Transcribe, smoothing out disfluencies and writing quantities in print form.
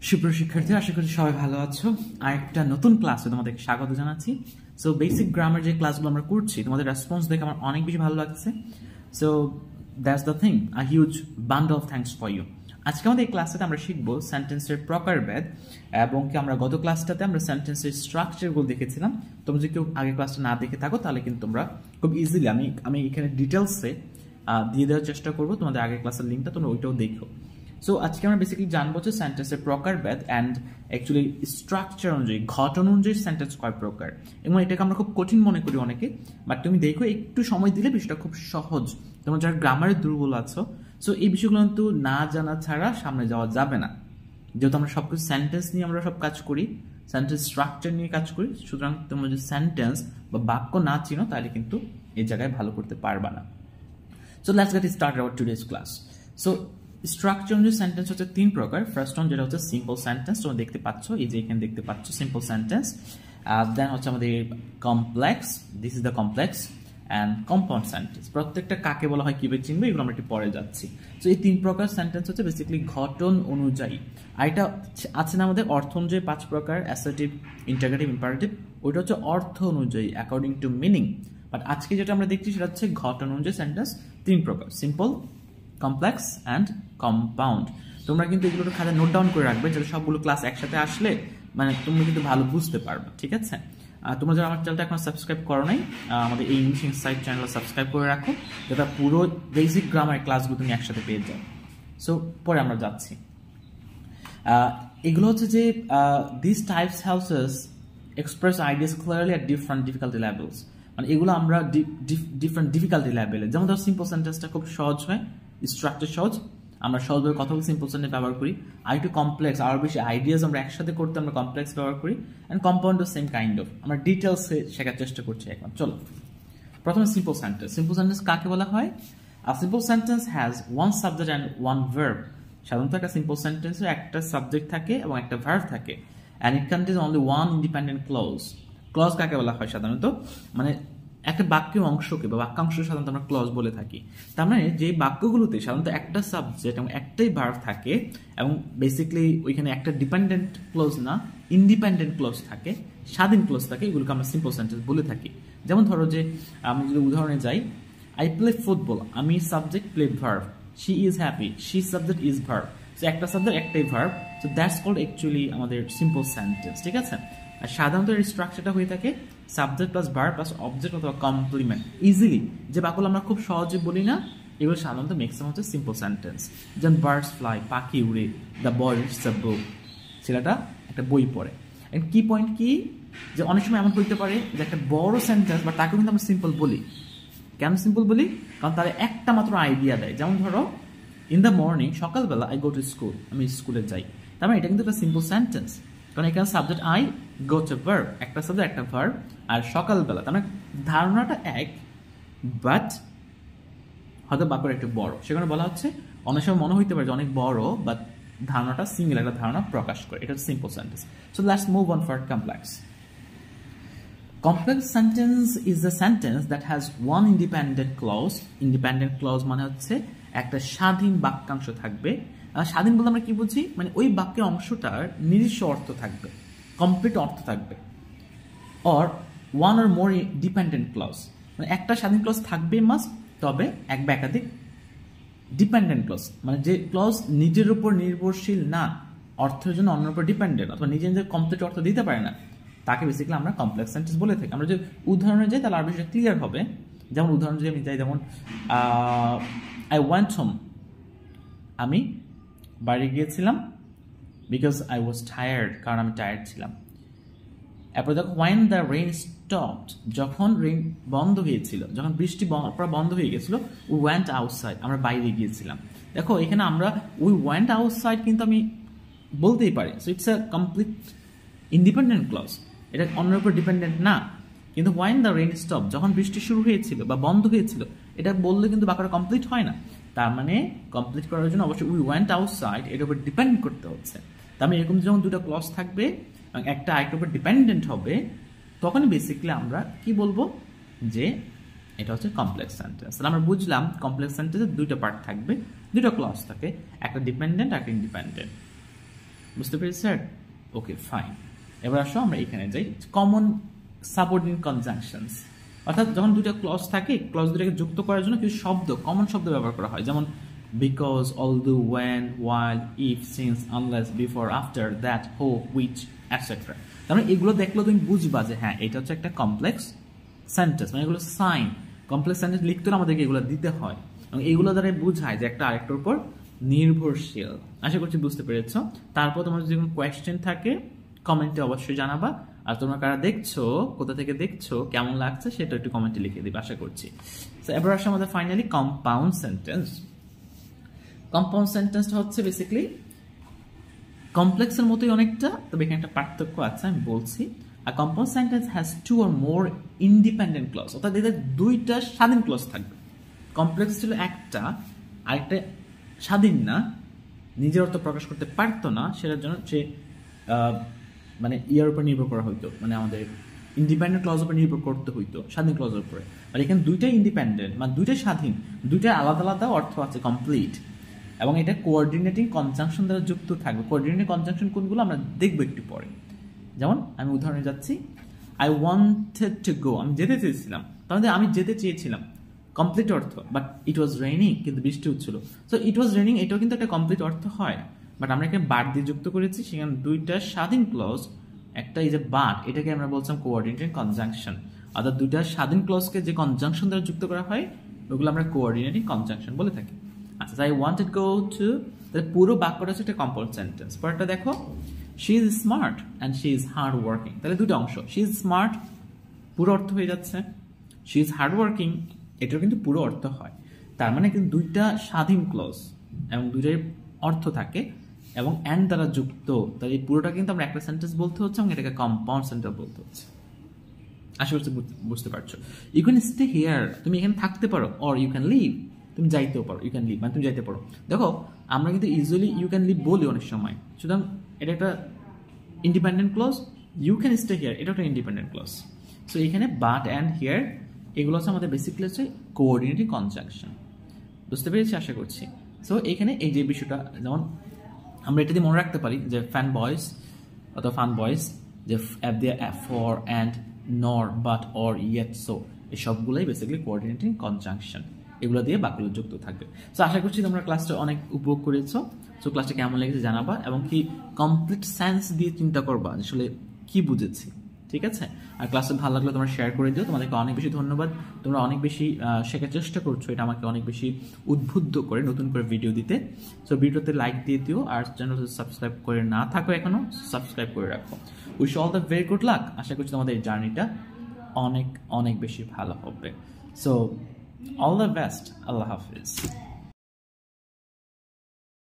সুপ্রিয় শিক্ষার্থী, আশা করি সবাই ভালো আছো। আর একটা নতুন ক্লাসে তোমাদেরকে স্বাগত জানাচ্ছি। সো বেসিক গ্রামার যে ক্লাসগুলো আমরা করছি, তোমাদের রেসপন্স দেখে আমার অনেক বেশি ভালো লাগছে। So that's the thing, a huge bundle of thanks for you. আজকে আমাদের এই ক্লাসটাতে আমরা শিখবো সেন্টেন্সের প্রকারভেদ, এবং কি আমরা গত ক্লাসটাতে আমরা সেন্টেন্সের স্ট্রাকচারগুলো দেখেছিলাম। তোমরা যদি কেউ আগে ক্লাসটা না দেখে থাকো তাহলে কিন্তু তোমরা খুব ইজিলি আমি এখানে ডিটেলসে দিয়ে দেওয়ার চেষ্টা করবো। তোমাদের আগের ক্লাসের লিঙ্কটা তোমরা ওইটাও দেখো। সো আজকে আমরা বেসিক্যালি জানবো যে সেন্টেন্সের প্রকারভেদ অ্যান্ড অ্যাকচুয়ালি স্ট্রাকচার অনুযায়ী, ঘটনা অনুযায়ী সেন্টেন্স কয় প্রকার, এবং এটাকে আমরা খুব কঠিন মনে করি অনেকে। বাট তুমি দেখো, একটু সময় দিলে বিষয়টা খুব সহজ। তোমরা যারা গ্রামারের দুর্বল আছো, সো এই বিষয়গুলো কিন্তু না জানা ছাড়া সামনে যাওয়া যাবে না। যেহেতু আমরা সবকিছু সেন্টেন্স নিয়ে আমরা সব কাজ করি, সেন্টেন্স স্ট্রাকচার নিয়ে কাজ করি, সুতরাং তোমরা যদি সেন্টেন্স বা বাক্য না চিনো তাহলে কিন্তু এই জায়গায় ভালো করতে পারবা না। So let's get started our today's class. So structure অনুযায়ী সেন্টেন্স হচ্ছে তিন প্রকার। ফার্স্ট ওয়ান যেটা হচ্ছে সিম্পল সেন্টেন্স, তোমরা দেখতে পাচ্ছ, এই যে এখানে দেখতে পাচ্ছ সিম্পল সেন্টেন্স। দেন হচ্ছে আমাদের complex, this is the complex, and compound sentence. প্রত্যেকটা কাকে বলা হয় কিভাবে চিনবে এগুলো আমরা একটু পরে যাচ্ছি। সো এই তিন প্রকার সেন্টেন্স হচ্ছে বেসিক্যালি ঘটন অনুযায়ী। আর এটা আছে না আমাদের অর্থ অনুযায়ী পাঁচ প্রকার, অ্যাসার্টিভ, ইন্টারগেটিভ, ইম্পারেটিভ। ওইটা হচ্ছে অর্থ অনুযায়ী, অ্যাকর্ডিং টু মিনিং। বাট আজকে যেটা আমরা দেখছি সেটা হচ্ছে ঘটন অনুযায়ী সেন্টেন্স তিন প্রকার, সিম্পল, কমপ্লেক্স অ্যান্ড কম্পাউন্ড। তোমরা কিন্তু এগুলো খাতায় নোট ডাউন করে রাখবে, যাতে সবগুলো ক্লাস একসাথে আসলে মানে তুমি কিন্তু ভালো বুঝতে পারবে, ঠিক আছে? তোমরা যারা আমার চ্যানেলটা এখন সাবস্ক্রাইব করো নাই, আমাদের এই ইংলিশ ইনসাইট চ্যানেল সাবস্ক্রাইব করে রাখো, যাতে পুরো বেসিক গ্রামার ক্লাসগুলো তুমি একসাথে পেয়ে যাও। সো পরে আমরা যাচ্ছি। এগুলো হচ্ছে যে this types helps us express ideas clearly at different difficulty levels. মানে এগুলো আমরা ডিফারেন্ট ডিফিকাল্টি লেভেলে, যেমন ধরো সিম্পল সেন্টেন্সটা খুব সহজ হয়, স্ট্রাকচার সহজ, আমরা সহজভাবে কথা বলে সিম্পল সেন্টেন্স ব্যবহার করি। আর একটু কমপ্লেক্স, আরও বেশি আইডিয়াস আমরা একসাথে করতে আমরা কমপ্লেক্স ব্যবহার করি। অ্যান্ড কম্পাউন্ডও সেম কাইন্ড অফ, আমরা ডিটেলসে শেখার চেষ্টা করছি এখন। চলো প্রথমে সিম্পল সেন্টেন্স। সিম্পল সেন্টেন্স কাকে বলা হয়? A simple sentence has one subject and one verb. সাধারণত একটা সিম্পল সেন্টেন্সে একটা সাবজেক্ট থাকে এবং একটা ভার্ব থাকে। And it contains only one independent clause. Clause কাকে বলা হয়? সাধারণত মানে একটা বাক্যের অংশকে বা বাক্যাংশ সাধারণত আমরা ক্লজ বলে থাকি। তার মানে যে বাক্যগুলোতে সাধারণত একটা সাবজেক্ট এবং একটাই ভার্ব থাকে, এবং বেসিক্যালি ওইখানে একটা ডিপেন্ডেন্ট ক্লজ না, ইন্ডিপেন্ডেন্ট ক্লজ থাকে, স্বাধীন ক্লজ থাকে, এগুলোকে আমরা সিম্পল সেন্টেন্স বলে থাকি। যেমন ধরো যে আমি যদি উদাহরণে যাই, আই প্লে ফুটবল, আমি subject, play verb, she is happy, she subject, is verb. So একটা সাবজেক্ট একটাই verb, so that's called actually আমাদের সিম্পল সেন্টেন্স, ঠিক আছে? আর সাধারণত এর স্ট্রাকচারটা হয়ে থাকে subject plus verb plus object অথবা কমপ্লিমেন্ট। ইজিলি যে বাক্যগুলো আমরা খুব সহজে বলি না, এগুলো সাধারণত ম্যাক্সিমাম হচ্ছে সিম্পল সেন্টেন্স। যেমন বার্ডস ফ্লাই, পাখি উড়ে, the boy reads the book, ছেলেটা একটা বই পড়ে। কি পয়েন্ট কি, যে অনেক সময় এমন হইতে পারে যে একটা বড় সেন্টেন্স বা তাকেও কিন্তু আমরা সিম্পল বলি। কেন সিম্পল বলি? কারণ তারা একটা মাত্র আইডিয়া দেয়। যেমন ধরো ইন দ্য মর্নিং, সকালবেলা, আই গো টু স্কুল, আমি স্কুলে যাই। তার মানে এটা কিন্তু একটা সিম্পল সেন্টেন্স, কারণ এখানে subject I, go to verb, একটা সাবজেক্ট একটা ভার্ব, আর সকালবেলা। তার মানে ধারণাটা এক, বাট হয়তো বাক্যটা একটু বড়, সেখানে বলা হচ্ছে অনেক সময় মনে হইতে পারে যে অনেক বড়, বাট ধারণাটা সিঙ্গেল একটা ধারণা প্রকাশ করে। এটা হচ্ছে simple sentence. So let's move on for complex. Complex sentence is a sentence that has one independent clause. Independent clause মানে হচ্ছে একটা স্বাধীন বাক্যাংশ থাকবে। স্বাধীন বলতে আমরা কি বুঝি? মানে ওই বাক্যের অংশটার নিজস্ব অর্থ থাকবে, কমপ্লিট অর্থ থাকবে। Or one or more dependent clause, মানে একটা স্বাধীন ক্লজ থাকবে মাস্ট, তবে এক বা একাধিক ডিপেন্ডেন্ট ক্লজ, মানে যে ক্লজ নিজের উপর নির্ভরশীল না, অর্থের জন্য অন্যের উপর ডিপেন্ডেন্ট, অথবা নিজে নিজের কমপ্লিট অর্থ দিতে পারে না, তাকে বেসিক্যালি আমরা কমপ্লেক্স সেন্টেন্স বলে থাকি। আমরা যদি উদাহরণে যাই তাহলে আরো বেশি ক্লিয়ার হবে। যেমন উদাহরণ যদি আমি যাই, যেমন আই ওয়েন্ট হোম, আমি বাড়ি গিয়েছিলাম, বিকজ আই ওয়াজ টায়ার্ড, কারণ আমি টায়ার্ড ছিলাম। এরপর দেখো ওয়েন দ্য রেইন স্টপড, যখন রেইন বন্ধ হয়েছিল, যখন বৃষ্টি বন্ধ হয়ে গেছিল, উই ওয়েন্ট আউটসাইড, আমরা বাইরে গিয়েছিলাম। দেখো এখানে আমরা উই ওয়েন্ট আউটসাইড কিন্তু আমি বলতেই পারি। So it's a complete independent clause, এটা অন্যের উপর ডিপেন্ডেন্ট না। কিন্তু ওয়েন দ্য রেইন স্টপ, যখন বৃষ্টি শুরু হয়েছিল বা বন্ধ হয়েছিল, এটা বললে কিন্তু বাক্যটা কমপ্লিট হয় না। তার মানে কমপ্লিট করার জন্য অবশ্যই উই ওয়েন্ট আউটসাইড এটার উপর ডিপেন্ড করতে হচ্ছে। তার মানে এরকম যখন দুটো ক্লজ থাকবে এবং একটা আরেকটার উপর ডিপেন্ডেন্ট হবে, তখনই বেসিক্যালি আমরা কি বলবো যে এটা হচ্ছে কমপ্লেক্স সেন্টেন্স। তাহলে আমরা বুঝলাম কমপ্লেক্স সেন্টেন্সের দুইটা পার্ট থাকবে, দুটো ক্লজ থাকে, একটা ডিপেন্ডেন্ট আর একটা ইন্ডিপেন্ডেন্ট। বুঝতে পেরেছি স্যার? Okay fine. এবার আসো আমরা এখানে যাই, কমন সাবঅর্ডিনেট কনজাংশনস। অর্থাৎ যখন দুটো ক্লজ থাকে, ক্লজ দুটাকে যুক্ত করার জন্য কিছু শব্দ, কমন শব্দ ব্যবহার করা হয়, যেমন because, although, when, while, if, since, unless, before, after, that, who, which, etcetera. তার মানে এগুলো দেখলে তুমি বুঝবা যে হ্যাঁ এটা হচ্ছে একটা কমপ্লেক্স সেন্টেন্স, মানে এগুলো সাইন। কমপ্লেক্স সেন্টেন্স লিখতে হলে আমাদেরকে এগুলো দিতে হয়, এবং এগুলো দ্বারা বোঝায় যে একটা আরেকটার উপর নির্ভরশীল। আশা করছি বুঝতে পেরেছ। তারপর তোমার যদি কোনো কোয়েশ্চেন থাকে কমেন্টে অবশ্যই জানাবা, আর তোমরা কারা দেখছো, কোথা থেকে দেখছো, কেমন লাগছে সেটা একটু কমেন্টে লিখে দিবে আশা করছি। তো এবার আসে আমাদের ফাইনালি কম্পাউন্ড সেন্টেন্স। কম্পাউন্ড সেন্টেন্সটা হচ্ছে বেসিক্যালি কমপ্লেক্সের মতোই অনেকটা, তবে এখানে একটা পার্থক্য আছে, আমি বলছি। আর compound sentence has two or more independent clause, অর্থাৎ এদের দুইটা স্বাধীন ক্লজ থাকবে। কমপ্লেক্স ছিল একটা, আরেকটা স্বাধীন না, নিজের অর্থ প্রকাশ করতে পারতো না, সেটার জন্য সে মানে ইয়ার উপর নির্ভর করা হইতো, মানে আমাদের ইন্ডিপেন্ডেন্ট ক্লজ উপর নির্ভর করতে হইতো, স্বাধীন ক্লজের উপরে। আর এখানে দুইটাই ইন্ডিপেন্ডেন্ট, মানে দুইটাই স্বাধীন, দুইটা আলাদা আলাদা অর্থ আছে, কমপ্লিট। এবং এটা কোঅর্ডিনেটিং কনজাংশন দ্বারা যুক্ত থাকবে। কোঅর্ডিনেটিং কনজাংশন কোনগুলো আমরা দেখবো একটু পরে। যেমন আমি উদাহরণে যাচ্ছি, আই ওয়ান্টেড টু গো, আমি যেতে চেয়েছিলাম, তাহলে আমি যেতে চেয়েছিলাম কমপ্লিট অর্থ, বাট ইট ওয়াজ রেইনিং, কিন্তু বৃষ্টি হচ্ছিল। সো ইট ওয়াজ রেইনিং এটাও কিন্তু একটা কমপ্লিট অর্থ হয়, বাট আমরা এখানে বাট দিয়ে যুক্ত করেছি, সেখানে দুইটা স্বাধীন ক্লজ, একটা এই যে বাট, এটাকে আমরা বলছিলাম কোঅর্ডিনেটিং কনজাংশন। অর্থাৎ দুইটা স্বাধীন ক্লজকে যে কনজাংশন দ্বারা যুক্ত করা হয় ওগুলো আমরা কোঅর্ডিনেটিং কনজাংশন বলে থাকি। আচ্ছা, আই ওয়ান্টেড গো টু, তাহলে পুরো বাক্যটা হচ্ছে একটা কম্পাউন্ড সেন্টেন্স। পরেরটা দেখো, she is smart and she is hard working, তাহলে দুটো অংশ, শি ইজ স্মার্ট পুরো অর্থ হয়ে যাচ্ছে, শি ইজ হার্ড ওয়ার্কিং এটাও কিন্তু পুরো অর্থ হয়। তার মানে কিন্তু দুইটা স্বাধীন ক্লজ এবং দুইটাই অর্থ থাকে এবং অ্যান্ড দ্বারা যুক্ত, তাই এই পুরোটা কিন্তু আমরা একটা সেন্টেন্স বলতে হচ্ছে এবং এটাকে কম্পাউন্ড সেন্টেন্স বলতে হচ্ছে। আশা করছি বুঝতে পারছো। ইউ ক্যান স্টে হিয়ার, তুমি এখানে থাকতে পারো, অর ইউ ক্যান লিভ, তুমি যাইতেও পারো, ইউ ক্যান লিভ মানে তুমি যাইতে পারো। দেখো আমরা কিন্তু ইউজুয়ালি ইউ ক্যান লিভ বলি অনেক সময়, সুতরাং এটা একটা independent clause. You can stay here এটা একটা ইন্ডিপেন্ডেন্ট ক্লজ। সো এখানে বাট অ্যান্ড হিয়ার এগুলো হচ্ছে আমাদের বেসিক্যালি হচ্ছে কোঅর্ডিনেটিং কনজাংশন। বুঝতে পেরেছি আশা করছি। সো এখানে এই যে বিষয়টা, যেমন আমরা এটা দিয়ে মনে রাখতে পারি যে ফ্যান বয়েজ অথবা ফান বয়েজ, যে অ্যাপ দিয়ে ফর, অ্যান্ড, নর, বাট, অর, ইয়েট, সো এই সবগুলোই বেসিক্যালি কোঅর্ডিনেটিং কনজাংশন, এগুলো দিয়ে বাক্যগুলো যুক্ত থাকবে। সো আশা করছি তোমরা ক্লাসটা অনেক উপভোগ করেছো। সো ক্লাসটা কেমন লেগেছে জানাবা, এবং কি কমপ্লিট সেন্স দিয়ে চিন্তা করবা আসলে কি বুঝেছি, ঠিক আছে? আর ক্লাসে ভালো লাগলে তোমরা শেয়ার করে দিও। তোমাদেরকে অনেক বেশি ধন্যবাদ, তোমরা অনেক বেশি শেখার চেষ্টা করছো, এটা আমাকে অনেক বেশি উদ্বুদ্ধ করে নতুন করে ভিডিও দিতে। সো ভিডিওতে লাইক দিয়ে দিও, আর চ্যানেলটা সাবস্ক্রাইব করে না থাকো এখনো, সাবস্ক্রাইব করে রাখো। Wish all the very good luck. আশা করছি তোমাদের এই জার্নিটা অনেক অনেক বেশি ভালো হবে। সো অল দ্য বেস্ট, আল্লাহ হাফিজ।